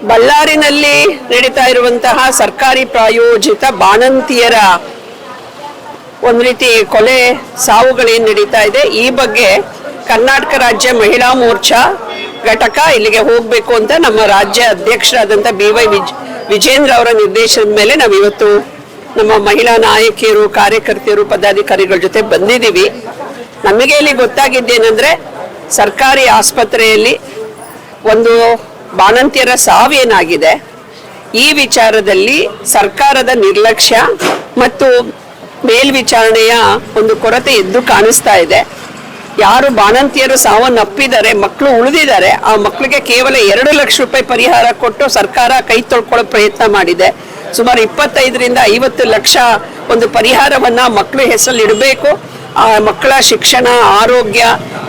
ಬಳ್ಳಾರಿನಲ್ಲಿ ನಡೀತಾ ಇರುವಂತಹ ಸರ್ಕಾರಿ ಪ್ರಾಯೋಜಿತ ಬಾಣಂತಿಯರ ಒಂದು ರೀತಿ ಕೊಲೆ ಸಾವುಗಳೇನು ನಡೀತಾ ಇದೆ, ಈ ಬಗ್ಗೆ ಕರ್ನಾಟಕ ರಾಜ್ಯ ಮಹಿಳಾ ಮೋರ್ಚಾ ಘಟಕ ಇಲ್ಲಿಗೆ ಹೋಗಬೇಕು ಅಂತ ನಮ್ಮ ರಾಜ್ಯ ಅಧ್ಯಕ್ಷರಾದಂಥ BY ವಿಜೇಂದ್ರ ಅವರ ನಿರ್ದೇಶನದ ಮೇಲೆ ನಾವು ಇವತ್ತು ನಮ್ಮ ಮಹಿಳಾ ನಾಯಕಿಯರು, ಕಾರ್ಯಕರ್ತೆಯರು, ಪದಾಧಿಕಾರಿಗಳ ಜೊತೆ ಬಂದಿದ್ದೀವಿ. ನಮಗೆ ಇಲ್ಲಿ ಗೊತ್ತಾಗಿದ್ದೇನೆಂದರೆ, ಸರ್ಕಾರಿ ಆಸ್ಪತ್ರೆಯಲ್ಲಿ ಒಂದು ಬಾಣಂತಿಯರ ಸಾವೇನಾಗಿದೆ, ಈ ವಿಚಾರದಲ್ಲಿ ಸರ್ಕಾರದ ನಿರ್ಲಕ್ಷ್ಯ ಮತ್ತು ಮೇಲ್ವಿಚಾರಣೆಯ ಒಂದು ಕೊರತೆ ಎದ್ದು ಕಾಣಿಸ್ತಾ ಇದೆ. ಯಾರು ಬಾಣಂತಿಯರು ಸಾವನ್ನಪ್ಪಿದ್ದಾರೆ, ಮಕ್ಕಳು ಉಳಿದಿದ್ದಾರೆ, ಆ ಮಕ್ಕಳಿಗೆ ಕೇವಲ 2 ಲಕ್ಷ ರೂಪಾಯಿ ಪರಿಹಾರ ಕೊಟ್ಟು ಸರ್ಕಾರ ಕೈ ತೊಳ್ಕೊಳ್ಳೋ ಪ್ರಯತ್ನ ಮಾಡಿದೆ. ಸುಮಾರು 25ರಿಂದ 50 ಲಕ್ಷ ಒಂದು ಪರಿಹಾರವನ್ನ ಮಕ್ಕಳ ಹೆಸರಲ್ಲಿ ಇಡಬೇಕು. ಆ ಮಕ್ಕಳ ಶಿಕ್ಷಣ, ಆರೋಗ್ಯ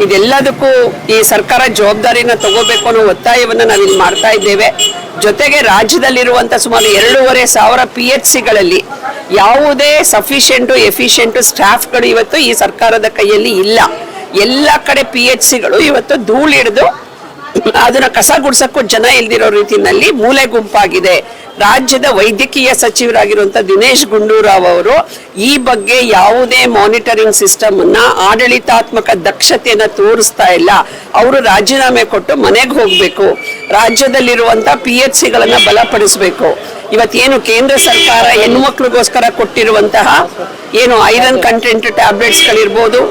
ಇದೆಲ್ಲದಕ್ಕೂ ಈ ಸರ್ಕಾರ ಜವಾಬ್ದಾರಿನ ತಗೋಬೇಕು ಅನ್ನೋ ಒತ್ತಾಯವನ್ನು ನಾವಿಲ್ಲಿ ಮಾಡ್ತಾ ಇದ್ದೇವೆ. ಜೊತೆಗೆ ರಾಜ್ಯದಲ್ಲಿರುವಂಥ ಸುಮಾರು 2,500 PHCಗಳಲ್ಲಿ ಯಾವುದೇ ಸಫಿಷಿಯೆಂಟು ಎಫಿಷಿಯೆಂಟು ಸ್ಟಾಫ್ಗಳು ಇವತ್ತು ಈ ಸರ್ಕಾರದ ಕೈಯಲ್ಲಿ ಇಲ್ಲ. ಎಲ್ಲ ಕಡೆ PHCಗಳು ಇವತ್ತು ಧೂಳಿಡಿದು ಅದನ್ನ ಕಸ ಗುಡ್ಸಕ್ಕೂ ಜನ ಇಲ್ದಿರೋ ರೀತಿಯಲ್ಲಿ ಮೂಲೆ ಗುಂಪಾಗಿದೆ. ರಾಜ್ಯದ ವೈದ್ಯಕೀಯ ಸಚಿವರಾಗಿರುವಂತ ದಿನೇಶ್ ಗುಂಡೂರಾವ್ ಅವರು ಈ ಬಗ್ಗೆ ಯಾವುದೇ ಮಾನಿಟರಿಂಗ್ ಸಿಸ್ಟಮ್ ಅನ್ನ, ಆಡಳಿತಾತ್ಮಕ ದಕ್ಷತೆಯನ್ನ ತೋರಿಸ್ತಾ ಇಲ್ಲ. ಅವರು ರಾಜೀನಾಮೆ ಕೊಟ್ಟು ಮನೆಗೆ ಹೋಗ್ಬೇಕು. ರಾಜ್ಯದಲ್ಲಿರುವಂತ PHCಗಳನ್ನ ಬಲಪಡಿಸಬೇಕು. ಇವತ್ತೇನು ಕೇಂದ್ರ ಸರ್ಕಾರ ಹೆಣ್ಣು ಮಕ್ಕಳಿಗೋಸ್ಕರ ಕೊಟ್ಟಿರುವಂತಹ ಏನು ಐರನ್ ಕಂಟೆಂಟ್ ಟ್ಯಾಬ್ಲೆಟ್ಸ್ಗಳಿರ್ಬೋದು,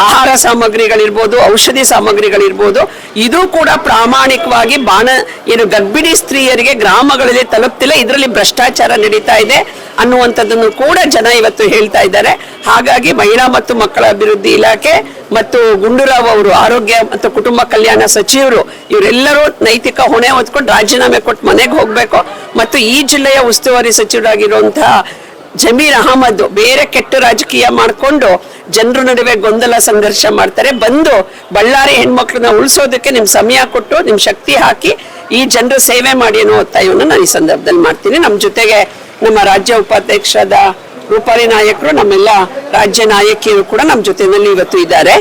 ಆಹಾರ ಸಾಮಗ್ರಿಗಳಿರ್ಬೋದು, ಔಷಧಿ ಸಾಮಗ್ರಿಗಳಿರ್ಬೋದು, ಇದು ಕೂಡ ಪ್ರಾಮಾಣಿಕವಾಗಿ ಏನು ಗರ್ಭಿಣಿ ಸ್ತ್ರೀಯರಿಗೆ ಗ್ರಾಮಗಳಲ್ಲಿ ತಲುಪ್ತಿಲ್ಲ. ಇದರಲ್ಲಿ ಭ್ರಷ್ಟಾಚಾರ ನಡೀತಾ ಇದೆ ಅನ್ನುವಂಥದ್ದನ್ನು ಕೂಡ ಜನ ಇವತ್ತು ಹೇಳ್ತಾ ಇದ್ದಾರೆ. ಹಾಗಾಗಿ ಮಹಿಳಾ ಮತ್ತು ಮಕ್ಕಳ ಅಭಿವೃದ್ಧಿ ಇಲಾಖೆ ಮತ್ತು ಗುಂಡೂರಾವ್ ಅವರು ಆರೋಗ್ಯ ಮತ್ತು ಕುಟುಂಬ ಕಲ್ಯಾಣ ಸಚಿವರು ಇವರೆಲ್ಲರೂ ನೈತಿಕ ಹೊಣೆ ಹೊತ್ಕೊಂಡು ರಾಜೀನಾಮೆ ಕೊಟ್ಟು ಮನೆಗೆ ಹೋಗ್ಬೇಕು. ಮತ್ತು ಈ ಜಿಲ್ಲೆಯ ಉಸ್ತುವಾರಿ ಸಚಿವರಾಗಿರುವಂತಹ ಜಮೀರ್ ಅಹಮದ್ ಬೇರೆ ಕೆಟ್ಟ ರಾಜಕೀಯ ಮಾಡಿಕೊಂಡು ಜನರ ನಡುವೆ ಗೊಂದಲ ಸಂಘರ್ಷ ಮಾಡ್ತಾರೆ. ಬಂದು ಬಳ್ಳಾರಿ ಹೆಣ್ಮಕ್ಳನ್ನ ಉಳಿಸೋದಕ್ಕೆ ನಿಮ್ ಸಮಯ ಕೊಟ್ಟು ನಿಮ್ ಶಕ್ತಿ ಹಾಕಿ ಈ ಜನರ ಸೇವೆ ಮಾಡಿ ಅನ್ನೋ ಒತ್ತಾಯವನ್ನು ನಾನು ಈ ಸಂದರ್ಭದಲ್ಲಿ ಮಾಡ್ತೀನಿ. ನಮ್ಮ ಜೊತೆಗೆ ನಮ್ಮ ರಾಜ್ಯ ಉಪಾಧ್ಯಕ್ಷರಾದ ರೂಪಾಲಿ ನಾಯಕರು, ನಮ್ಮೆಲ್ಲ ರಾಜ್ಯ ನಾಯಕಿಯರು ಕೂಡ ನಮ್ಮ ಜೊತೆಯಲ್ಲಿ ಇವತ್ತು ಇದ್ದಾರೆ.